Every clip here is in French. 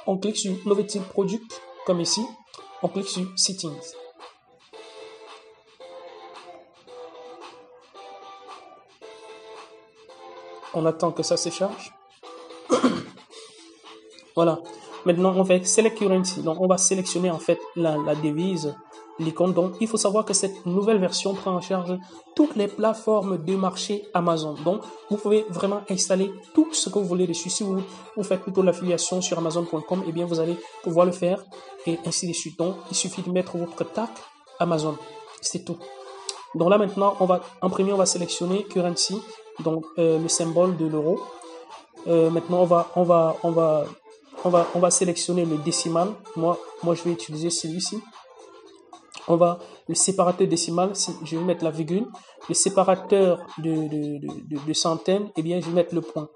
on clique sur Novelty Product, comme ici. On clique sur Settings. On attend que ça se charge. Voilà. Maintenant, on fait Select Currency. Donc, on va sélectionner en fait la devise, l'icône. Donc, il faut savoir que cette nouvelle version prend en charge toutes les plateformes de marché Amazon. Donc, vous pouvez vraiment installer tout ce que vous voulez dessus. Si vous faites plutôt l'affiliation sur Amazon.com, eh bien, vous allez pouvoir le faire et ainsi de suite. Donc, il suffit de mettre votre tag Amazon. C'est tout. Donc là, maintenant, en premier, on va sélectionner Currency. Donc, le symbole de l'euro. Maintenant, on va sélectionner le décimal. Moi, je vais utiliser celui-ci. Le séparateur décimal, je vais mettre la virgule. Le séparateur de centaines, eh bien, je vais mettre le point.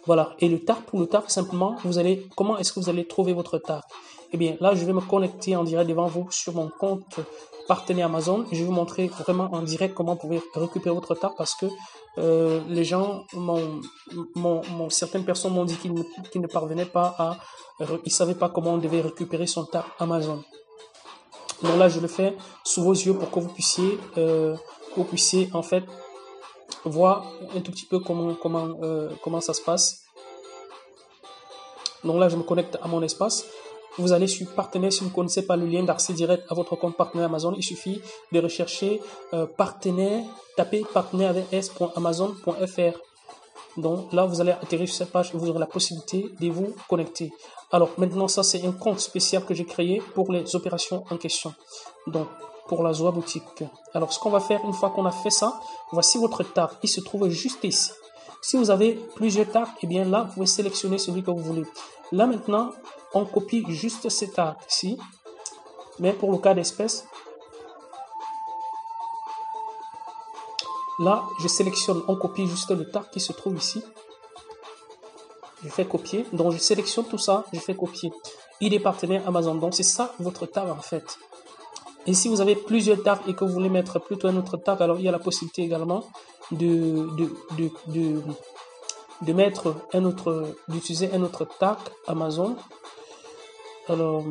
Voilà. Et le tag, pour le tag, simplement, comment est-ce que vous allez trouver votre tag? Eh bien, là, je vais me connecter en direct devant vous sur mon compte partenaire Amazon. Je vais vous montrer vraiment en direct comment vous pouvez récupérer votre tag parce que les gens certaines personnes m'ont dit qu'ils ne parvenaient pas ils savaient pas comment on devait récupérer son tag Amazon. Donc là, je le fais sous vos yeux pour que vous puissiez en fait voir un tout petit peu comment ça se passe. Donc là, je me connecte à mon espace. Vous allez sur partenaire, si vous ne connaissez pas le lien d'accès direct à votre compte partenaire Amazon, il suffit de rechercher partenaire, tapez partenaire avec s.amazon.fr. Donc là, vous allez atterrir sur cette page et vous aurez la possibilité de vous connecter. Alors maintenant, ça c'est un compte spécial que j'ai créé pour les opérations en question. Donc pour la Zoa boutique. Alors ce qu'on va faire, une fois qu'on a fait ça, voici votre tag. Il se trouve juste ici. Si vous avez plusieurs tags, eh bien là, vous pouvez sélectionner celui que vous voulez. Là maintenant, on copie juste ces tags ici. Mais pour le cas d'espèce, là, je sélectionne, on copie juste le tag qui se trouve ici. Je fais copier. Donc, je sélectionne tout ça, je fais copier. ID partenaire Amazon. Donc, c'est ça votre tag en fait. Et si vous avez plusieurs tags et que vous voulez mettre plutôt un autre tag, alors il y a la possibilité également d'utiliser un autre tag Amazon. Alors,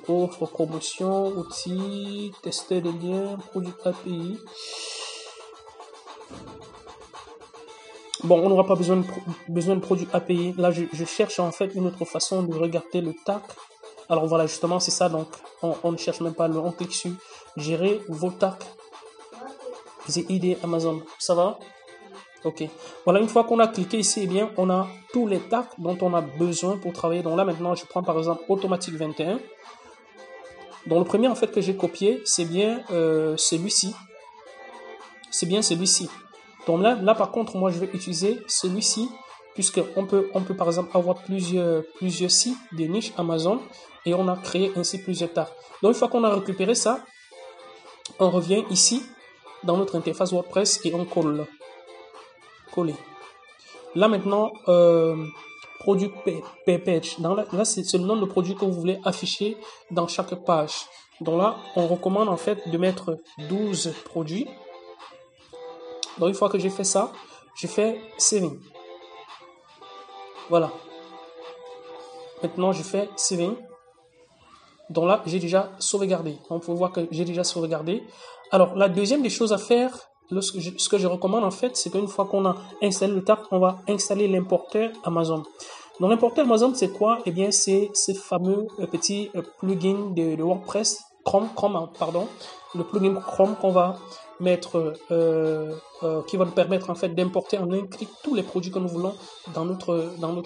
offre, promotion, outils, tester les liens, produit API. Bon, on n'aura pas besoin de produit API. Là, je cherche en fait une autre façon de regarder le tag. Alors voilà, justement, c'est ça. Donc, on ne cherche même pas on clique sur gérer vos tags. C'est ID Amazon. Ça va? Ok. Voilà, une fois qu'on a cliqué ici, eh bien, on a tous les tags dont on a besoin pour travailler. Donc là, maintenant, je prends par exemple automatique 21. Donc le premier en fait que j'ai copié, c'est bien celui-ci. C'est bien celui-ci. Donc là par contre, moi je vais utiliser celui-ci puisque on peut par exemple avoir plusieurs sites de niche Amazon et on a créé ainsi plusieurs tags. Donc une fois qu'on a récupéré ça, on revient ici dans notre interface WordPress et on colle. Coller. Là maintenant, produit page. Là c'est le nom de produit que vous voulez afficher dans chaque page. Donc là, on recommande en fait de mettre 12 produits. Donc une fois que j'ai fait ça, je fais saving. Voilà. Maintenant, je fais saving. Donc là, j'ai déjà sauvegardé. On peut voir que j'ai déjà sauvegardé. Alors, la deuxième des choses à faire, ce que je recommande en fait, c'est qu'une fois qu'on a installé le tag, on va installer l'importeur Amazon. Donc l'importeur Amazon, c'est quoi? Eh bien, c'est ce fameux petit plugin de WordPress, Chrome, le plugin Chrome qu'on va mettre, qui va nous permettre en fait d'importer en un clic tous les produits que nous voulons dans notre